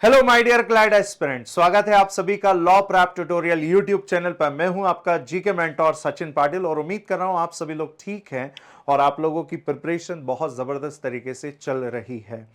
Hello my dear CLAT aspirant, स्वागत है आप सभी का law prep tutorial YouTube channel पर। मैं हूं आपका जीके मेंटोर सचिन पाटिल और उम्मीद कर रहा हूं आप सभी लोग ठीक हैं और आप लोगों की प्रिपरेशन बहुत जबरदस्त तरीके से चल रही है।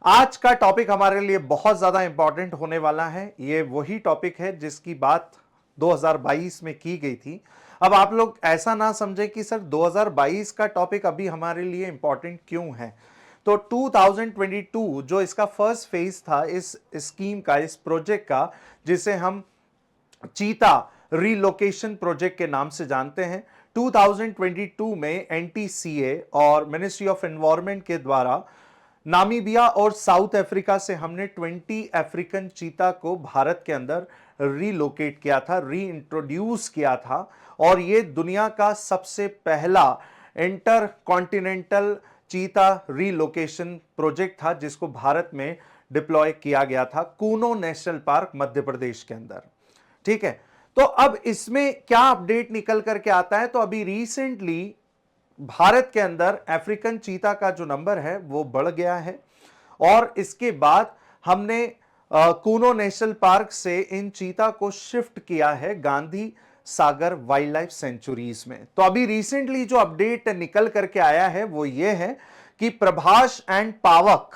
आज का टॉपिक हमारे लिए बहुत ज्यादा इंपॉर्टेंट होने वाला है। ये वही टॉपिक है जिसकी बात 2022 में की गई थी। अब आप लोग ऐसा ना समझे कि सर 2022 का टॉपिक अभी हमारे लिए इंपॉर्टेंट क्यों है। तो 2022 जो इसका फर्स्ट फेज था इस स्कीम का, इस प्रोजेक्ट का, जिसे हम चीता रिलोकेशन प्रोजेक्ट के नाम से जानते हैं, 2022 में एनटीसीए और मिनिस्ट्री ऑफ एनवायरनमेंट के द्वारा नामीबिया और साउथ अफ्रीका से हमने 20 अफ्रीकन चीता को भारत के अंदर रीलोकेट किया था, री इंट्रोड्यूस किया था। और ये दुनिया का सबसे पहला इंटर कॉन्टिनेंटल चीता रीलोकेशन प्रोजेक्ट था जिसको भारत में डिप्लॉय किया गया था कूनो नेशनल पार्क मध्य प्रदेश के अंदर। ठीक है, तो अब इसमें क्या अपडेट निकल करके आता है। तो अभी रिसेंटली भारत के अंदर अफ्रीकन चीता का जो नंबर है वो बढ़ गया है और इसके बाद हमने कूनो नेशनल पार्क से इन चीता को शिफ्ट किया है Gandhi Sagar wild life sanctuaries में। तो अभी रिसेंटली जो अपडेट निकल करके आया है वो ये है कि प्रभास एंड पावक,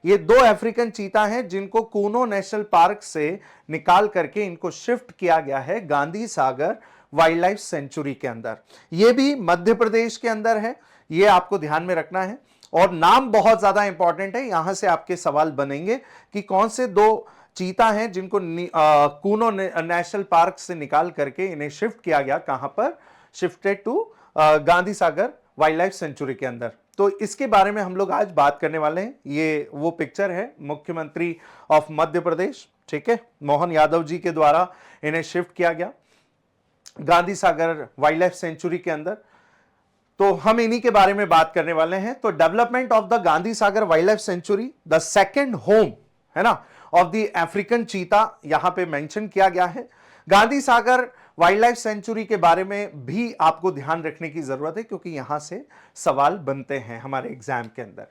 ये दो अफ्रीकन चीता हैं जिनको कूनो नेशनल पार्क से निकाल करके इनको शिफ्ट किया गया है Gandhi Sagar wildlife sanctuary के अंदर। ये भी मध्य प्रदेश के अंदर है, ये आपको ध्यान में रखना है। और नाम बहुत ज्यादा इंपॉर्टेंट है, यहां से आपके सवाल बनेंगे कि कौन से दो चीता हैं जिनको कूनो नेशनल पार्क से निकाल करके इन्हें शिफ्ट किया गया, कहां पर shifted to Gandhi Sagar wildlife sanctuary के अंदर। तो इसके बारे में हम लोग आज बात करने वाले हैं। ये वो पिक्चर है मुख्यमंत्री ऑफ मध्य प्रदेश, ठीक है, मोहन यादव जी के द्वारा इन्हें शिफ्ट किया गया Gandhi Sagar wildlife sanctuary के अंदर। तो हम इन्हीं के बारे में बात करने वाले हैं। तो development of the Gandhi Sagar wildlife century, the second home है ना ऑफ द अफ्रीकन चीता, यहां पे मेंशन किया गया है। Gandhi Sagar wildlife sanctuary के बारे में भी आपको ध्यान रखने की जरूरत है क्योंकि यहां से सवाल बनते हैं हमारे एग्जाम के अंदर।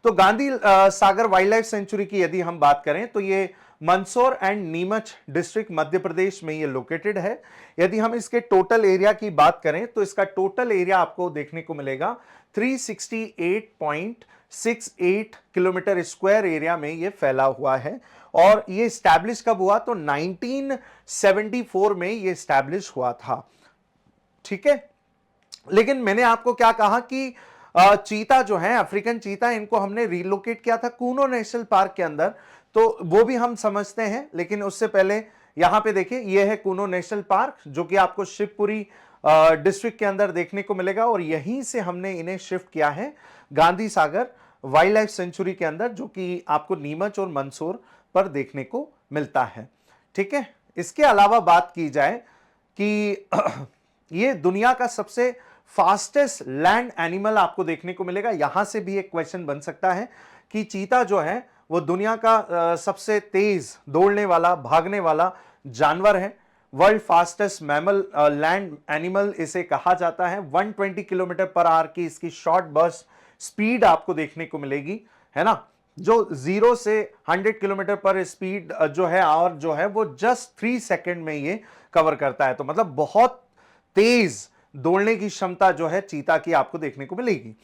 तो Gandhi Sagar wildlife century की यदि हम बात करें तो ये मंदसौर एंड नीमच डिस्ट्रिक्ट मध्य प्रदेश में ये लोकेटेड है। यदि हम इसके टोटल एरिया की बात करें तो इसका टोटल एरिया आपको देखने को मिलेगा 368.68 किलोमीटर स्क्वायर एरिया में ये फैला हुआ है। और ये स्टैब्लिश कब हुआ तो 1974 में ये स्टैब्लिश हुआ था। ठीक है, लेकिन मैंने आपको क्या कहा कि चीता जो है अफ्रीकन चीता, इनको हमने रिलोकेट किया था कूनो नेशनल पार्क के अंदर, तो वो भी हम समझते हैं। लेकिन उससे पहले यहां पे देखिए, ये है कूनो नेशनल पार्क जो कि आपको शिवपुरी डिस्ट्रिक्ट के अंदर देखने को मिलेगा और यहीं से हमने इन्हें शिफ्ट किया है Gandhi Sagar wildlife sanctuary के अंदर, जो कि आपको नीमच और मंदसौर पर देखने को मिलता है। ठीक है, इसके अलावा बात की जाए कि ये दुनिया का सबसे फास्टेस्ट लैंड एनिमल आपको देखने को मिलेगा। यहां से भी एक क्वेश्चन बन सकता है कि चीता जो है वो दुनिया का सबसे तेज दौड़ने वाला, भागने वाला जानवर है। World fastest mammal land animal इसे कहा जाता है। 120 किलोमीटर पर आवर की इसकी शॉर्ट बर्स्ट स्पीड आपको देखने को मिलेगी, है ना, जो 0 से 100 किलोमीटर पर स्पीड जो है और जो है वो जस्ट 3 सेकेंड में ये कवर करता है। तो मतलब बहुत तेज दौड़ने की क्षमता जो है चीता की आपको देखने को मिलेगी।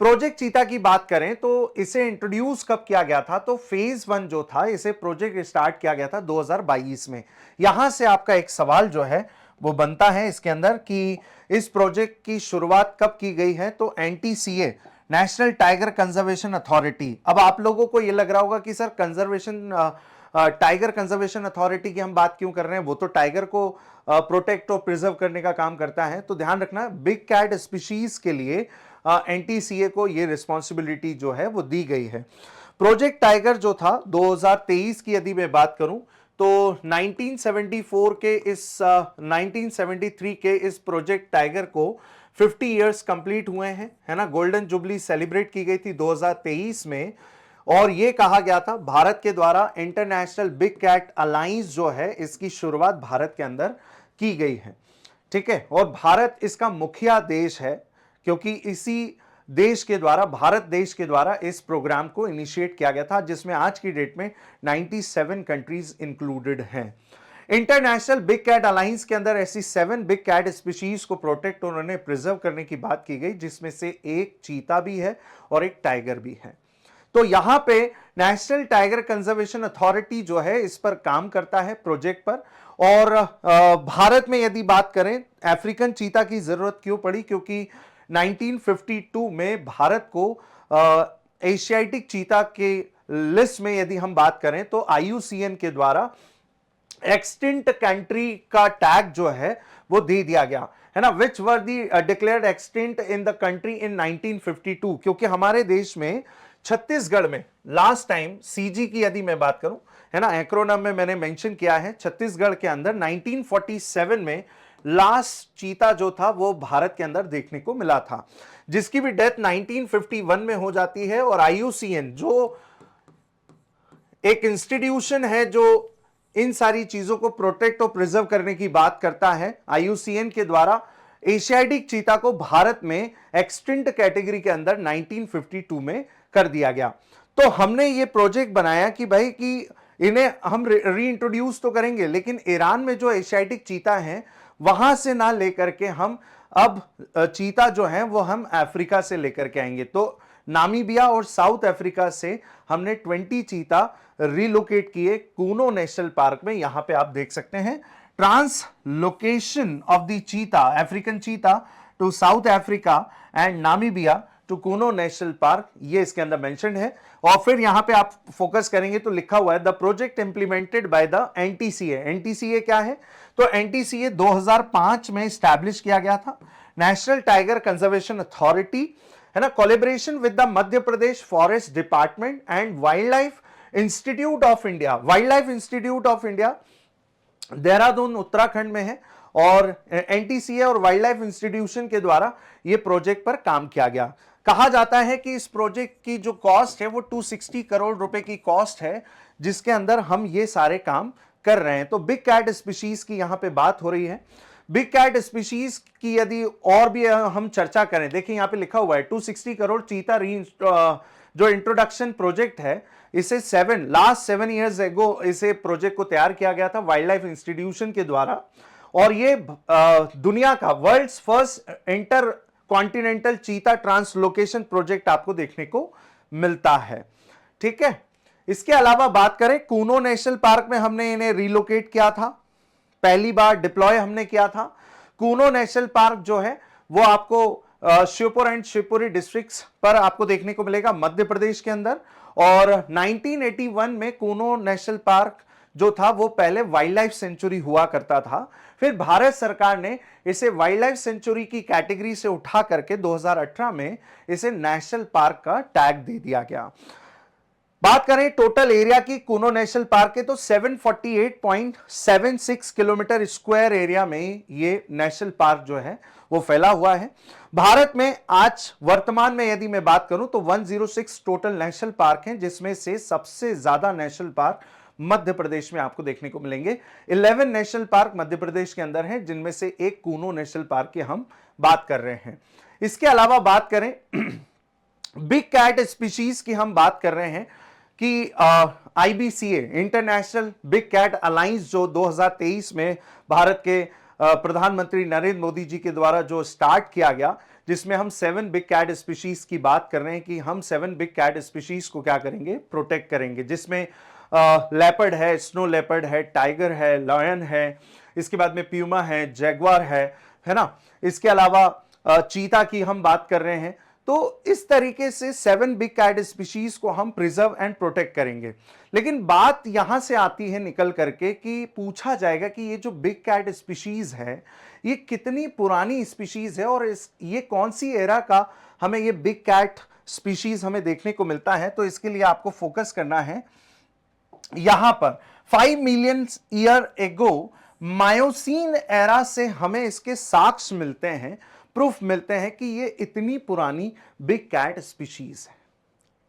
प्रोजेक्ट चीता की बात करें तो इसे इंट्रोड्यूस कब किया गया था, तो फेज 1 जो था, इसे प्रोजेक्ट स्टार्ट किया गया था 2022 में। यहां से आपका एक सवाल जो है वो बनता है इसके अंदर कि इस प्रोजेक्ट की शुरुआत कब की गई है। तो NTCA, national tiger conservation authority. अब आप लोगों को यह लग रहा होगा कि सर टाइगर कंजर्वेशन अथॉरिटी की हम बात क्यों कर रहे हैं, वो तो टाइगर को प्रोटेक्ट और प्रिजर्व करने का काम करता है। तो ध्यान रखना, बिग कैट स्पीशीज के लिए एनटीसीए को ये रिस्पॉन्सिबिलिटी जो है वो दी गई है। प्रोजेक्ट टाइगर जो था 2023 की यदि मैं बात करूं तो 1973 के इस प्रोजेक्ट टाइगर को 50 इयर्स कंप्लीट हुए हैं, है ना। गोल्डन जुबली सेलिब्रेट की गई थी 2023 में और यह कहा गया था भारत के द्वारा इंटरनेशनल बिग कैट अलायंस जो है इसकी शुरुआत भारत के अंदर की गई है। ठीक है, और भारत इसका मुखिया देश है क्योंकि इसी देश के द्वारा, भारत देश के द्वारा इस प्रोग्राम को इनिशिएट किया गया था, जिसमें आज की डेट में 97 कंट्रीज इंक्लूडेड हैं। इंटरनेशनल बिग कैट अलायंस के अंदर ऐसी 7 बिग कैट स्पीशीज को प्रोटेक्ट और उन्हें प्रिजर्व करने की बात की गई, जिसमें से एक चीता भी है और एक टाइगर भी है। तो यहां पे नेशनल टाइगर कंजर्वेशन अथॉरिटी जो है इस पर काम करता है प्रोजेक्ट पर। और भारत में यदि बात करें, अफ्रीकन चीता की जरूरत क्यों पड़ी, क्योंकि 1952 में भारत को एशियाटिक चीता के लिस्ट में यदि हम बात करें तो IUCN के द्वारा एक्सटिंक्ट कंट्री का टैग जो है वो दे दिया गया है ना, which were the declared extinct in the country in 1952। क्योंकि हमारे देश में छत्तीसगढ़ में लास्ट टाइम CG की यदि मैं बात करूं, है ना, एक्रोनम में मैंने मेंशन किया है, छत्तीसगढ़ के अंदर 1947 में लास्ट चीता जो था वो भारत के अंदर देखने को मिला था, जिसकी भी डेथ 1951 में हो जाती है। और IUCN जो एक इंस्टीट्यूशन है जो इन सारी चीजों को प्रोटेक्ट और प्रिजर्व करने की बात करता है, IUCN के द्वारा एशियाटिक चीता को भारत में एक्सटिंक्ट कैटेगरी के अंदर 1952 में कर दिया गया। तो हमने ये प्रोजेक्ट बनाया कि भाई कि इन्हें हम रीइंट्रोड्यूस तो करेंगे, लेकिन ईरान में जो एशियाटिक चीता हैं वहां से ना लेकर के हम अब चीता जो है वो हम अफ्रीका से लेकर के आएंगे। तो नामीबिया और साउथ अफ्रीका से हमने 20 चीता रिलोकेट किए कूनो नेशनल पार्क में। यहां पे आप देख सकते हैं translocation of the cheetah, African cheetah to South Africa and Namibia to Kuno National Park, ये इसके अंदर मेंशन है। और फिर यहां पे आप फोकस करेंगे तो लिखा हुआ है the project implemented by the NTCA। NTCA क्या है? तो NTCA 2005 में स्टैब्लिश किया गया था, नेशनल टाइगर कंजर्वेशन अथॉरिटी, है ना, collaboration with the Madhya Pradesh forest department and wild life institute of India. Wild life institute of India Dehradun Uttarakhand में है और NTCA और वाइल्ड लाइफ इंस्टीट्यूशन के द्वारा यह प्रोजेक्ट पर काम किया गया। कहा जाता है कि इस प्रोजेक्ट की जो कॉस्ट है वो 260 करोड़ रुपए की कॉस्ट है, जिसके अंदर हम ये सारे काम कर रहे हैं। तो बिग कैट स्पीशीज की यहां पे बात हो रही है। बिग कैट स्पीशीज की यदि और भी हम चर्चा करें, देखिए यहां पे लिखा हुआ है 260 करोड़ चीता जो इंट्रोडक्शन प्रोजेक्ट है, इसे लास्ट 7 इयर्स एगो इसे प्रोजेक्ट को तैयार किया गया था वाइल्ड लाइफ इंस्टीट्यूशन के द्वारा। और ये दुनिया का वर्ल्ड्स फर्स्ट इंटर कॉन्टिनेंटल चीता ट्रांसलोकेशन प्रोजेक्ट आपको देखने को मिलता है। ठीक है, इसके अलावा बात करें कूनो नेशनल पार्क में हमने इन्हें रिलोकेट किया था, पहली बार डिप्लॉय हमने किया था। कूनो नेशनल पार्क जो है वो आपको श्योपुर एंड शिवपुरी डिस्ट्रिक्ट्स पर आपको देखने को मिलेगा मध्य प्रदेश के अंदर। और 1981 में कूनो नेशनल पार्क जो था वो पहले वाइल्ड लाइफ सेंचुरी हुआ करता था, फिर भारत सरकार ने इसे वाइल्ड लाइफ सेंचुरी की कैटेगरी से उठा करके 2018 में इसे नेशनल पार्क का टैग दे दिया गया। बात करें टोटल एरिया की कूनो नेशनल पार्क के, तो 748.76 किलोमीटर स्क्वायर एरिया में ये नेशनल पार्क जो है वो फैला हुआ है। भारत में आज वर्तमान में यदि मैं बात करूं तो 106 टोटल नेशनल पार्क हैं, जिसमें से सबसे ज्यादा नेशनल पार्क मध्य प्रदेश में आपको देखने को मिलेंगे। 11 नेशनल पार्क मध्य प्रदेश के अंदर हैं, जिनमें से एक कूनो नेशनल पार्क की हम बात कर रहे हैं। इसके अलावा बात करें बिग कैट स्पीशीज की, हम बात कर रहे हैं कि IBCA international big cat alliance जो 2023 में भारत के प्रधानमंत्री नरेंद्र मोदी जी के द्वारा जो स्टार्ट किया गया, जिसमें हम 7 बिग कैट स्पीशीज की बात कर रहे हैं कि हम 7 बिग कैट स्पीशीज को क्या करेंगे, प्रोटेक्ट करेंगे, जिसमें लेपर्ड है, स्नो लेपर्ड है, टाइगर है, लायन है, इसके बाद में प्यूमा है, जैगवार है ना, इसके अलावा चीता की हम बात कर रहे हैं। तो इस तरीके से 7 बिग कैट स्पीशीज को हम प्रिजर्व एंड प्रोटेक्ट करेंगे। लेकिन बात यहां से आती है निकल करके कि पूछा जाएगा कि ये जो बिग कैट स्पीशीज है ये कितनी पुरानी स्पीशीज है और ये कौन सी एरा का हमें ये बिग कैट स्पीशीज हमें देखने को मिलता है। तो इसके लिए आपको फोकस करना है यहां पर 5 million year ago Miocene era से हमें इसके साक्ष्य मिलते हैं, प्रूफ मिलते हैं कि ये इतनी पुरानी बिग कैट स्पीशीज है।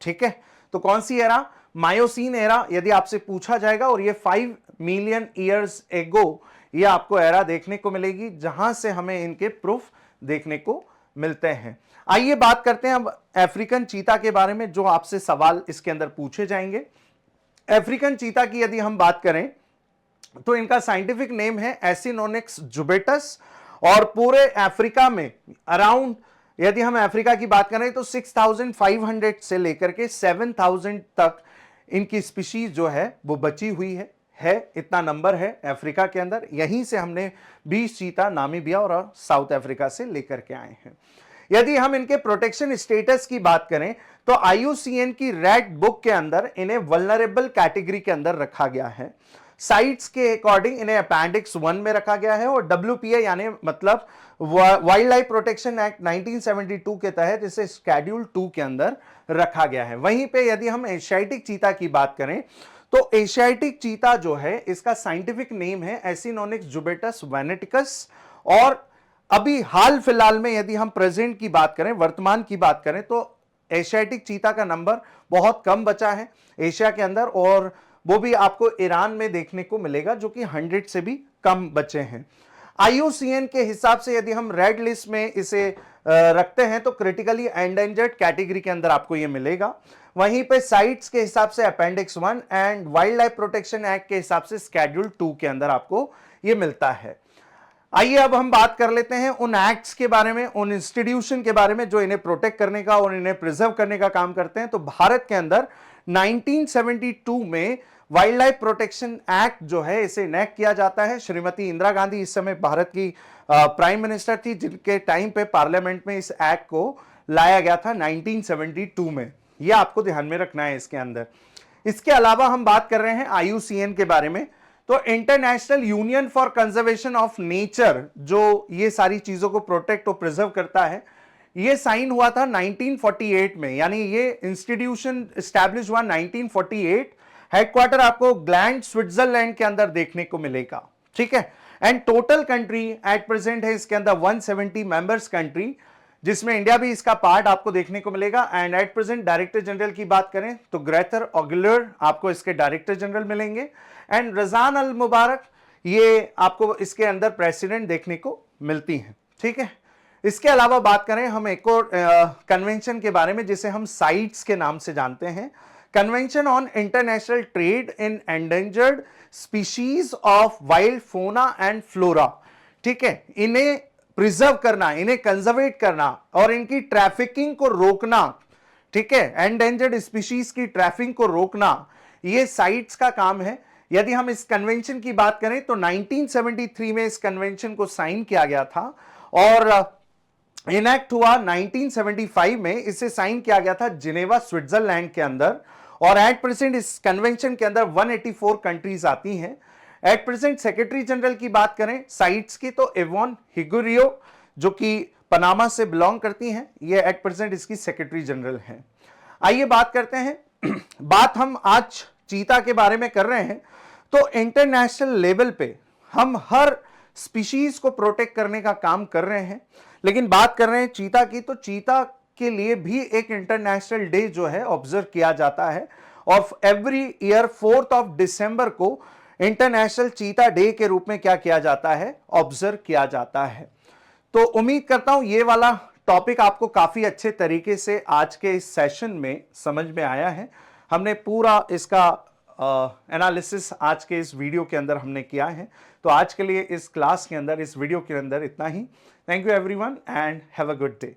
ठीक है, तो कौन सी एरा? मायोसीन एरा यदि आपसे पूछा जाएगा, और ये 5 मिलियन ईयर्स एगो ये आपको एरा देखने को मिलेगी, जहां से हमें इनके प्रूफ देखने को मिलते हैं। आइए बात करते हैं अब अफ्रीकन चीता के बारे में, जो आपसे सवाल इसके अंदर पूछे जाएंगे। अफ्रीकन चीता की यदि हम बात करें तो इनका साइंटिफिक नेम है एसिनोनिक्स जुबेटस, और पूरे अफ्रीका में अराउंड, यदि हम अफ्रीका की बात करें तो 6500 से लेकर के 7000 तक इनकी स्पीशीज जो है वो बची हुई है इतना नंबर है अफ्रीका के अंदर। यहीं से हमने 20 चीता नामीबिया और साउथ अफ्रीका से लेकर के आए हैं। यदि हम इनके प्रोटेक्शन स्टेटस की बात करें तो IUCN की रेड बुक के अंदर इन्हें वल्नरेबल कैटेगरी के अंदर रखा गया है। साइट्स के अकॉर्डिंग इन्हें अपेंडिक्स 1 में रखा गया है, और WPA यानी मतलब वाइल्ड लाइफ प्रोटेक्शन एक्ट 1972 के तहत इसे शेड्यूल 2 के अंदर रखा गया है। वहीं पे यदि हम एशियाटिक चीता की बात करें तो एशियाटिक चीता जो है इसका साइंटिफिक नेम है एसिनोनिक्स जुबेटस वेनेटिकस, और अभी हाल फिलहाल में यदि हम प्रेजेंट की बात करें, वर्तमान की बात करें, तो एशियाटिक चीता का नंबर बहुत कम बचा है एशिया के अंदर, और वो भी आपको ईरान में देखने को मिलेगा, जो कि 100 से भी कम बचे हैं। IUCN के हिसाब से यदि हम रेड लिस्ट में इसे रखते हैं तो क्रिटिकली एंडेंजर्ड कैटेगरी के अंदर आपको ये मिलेगा। वहीं पे साइट्स के हिसाब से appendix 1 and wild life protection act के हिसाब से शेड्यूल 2 के अंदर आपको ये मिलता है। आइए अब हम बात कर लेते हैं उन एक्ट्स के बारे में, उन इंस्टीट्यूशन के बारे में जो इन्हें प्रोटेक्ट करने का और इन्हें प्रिजर्व करने का काम करते हैं। तो भारत के अंदर 1972 में वाइल्ड लाइफ प्रोटेक्शन एक्ट जो है इसे इनेक्ट किया जाता है। श्रीमती इंदिरा गांधी इस समय भारत की प्राइम मिनिस्टर थी, जिनके टाइम पे पार्लियामेंट में इस एक्ट को लाया गया था 1972 में। यह आपको ध्यान में रखना है इसके अंदर। इसके अलावा हम बात कर रहे हैं IUCN के बारे में, तो international union for conservation of nature जो ये सारी चीजों को प्रोटेक्ट और प्रिजर्व करता है, ये साइन हुआ था 1948 में, यानी ये इंस्टीट्यूशन एस्टैब्लिश हुआ 1948। हेडक्वार्टर आपको ग्लैंड स्विट्जरलैंड के अंदर देखने को मिलेगा, ठीक है। And total country at present है इसके अंदर 170 मेंबर्स कंट्री, जिसमें इंडिया भी इसका पार्ट आपको देखने को मिलेगा। And at present director general की बात करें तो ग्रेटर ऑगुलर आपको इसके डायरेक्टर जनरल मिलेंगे, एंड रजान अल मुबारक ये आपको इसके अंदर प्रेसिडेंट देखने को मिलती हैं, ठीक है। इसके अलावा बात करें हम एक और कन्वेंशन के बारे में, जिसे हम साइट्स के नाम से जानते हैं, convention on international trade in endangered species of wild फोना एंड फ्लोरा, ठीक है। इन्हें प्रिजर्व करना, इन्हें कंजर्वेट करना और इनकी ट्रैफिकिंग को रोकना, ठीक है, एंडेंजर्ड स्पीशीज की ट्रैफिकिंग को रोकना, ये साइट्स का काम है। यदि हम इस कन्वेंशन की बात करें तो 1973 में इस कन्वेंशन को साइन किया गया था, और इनेक्ट हुआ 1975 में, इसे साइन किया गया था जिनेवा स्विट्जरलैंड के अंदर। और एट प्रेजेंट इस कन्वेंशन के अंदर 184 कंट्रीज आती हैं। एट प्रेजेंट सेक्रेटरी जनरल की बात करें साइट्स की तो इवोन हिगुरियो, जो कि पनामा से बिलोंग करती हैं, ये एट प्रेजेंट इसकी सेक्रेटरी जनरल हैं। आइए बात करते हैं बात हम आज चीता के बारे में कर रहे हैं, तो इंटरनेशनल लेवल पे हम हर स्पीशीज को प्रोटेक्ट करने का काम कर रहे हैं, लेकिन बात कर रहे हैं चीता की, तो चीता के लिए भी एक इंटरनेशनल डे जो है ऑब्जर्व किया जाता है, और एवरी ईयर 4 दिसंबर को इंटरनेशनल चीता डे के रूप में क्या किया जाता है, ऑब्जर्व किया जाता है। तो उम्मीद करता हूं ये वाला टॉपिक आपको काफी अच्छे तरीके से आज के इस सेशन में समझ में आया है। हमने पूरा इसका एनालिसिस आज के इस वीडियो के अंदर हमने किया है। तो आज के लिए इस क्लास के अंदर, इस वीडियो के अंदर इतना ही। Thank you everyone and have a good day.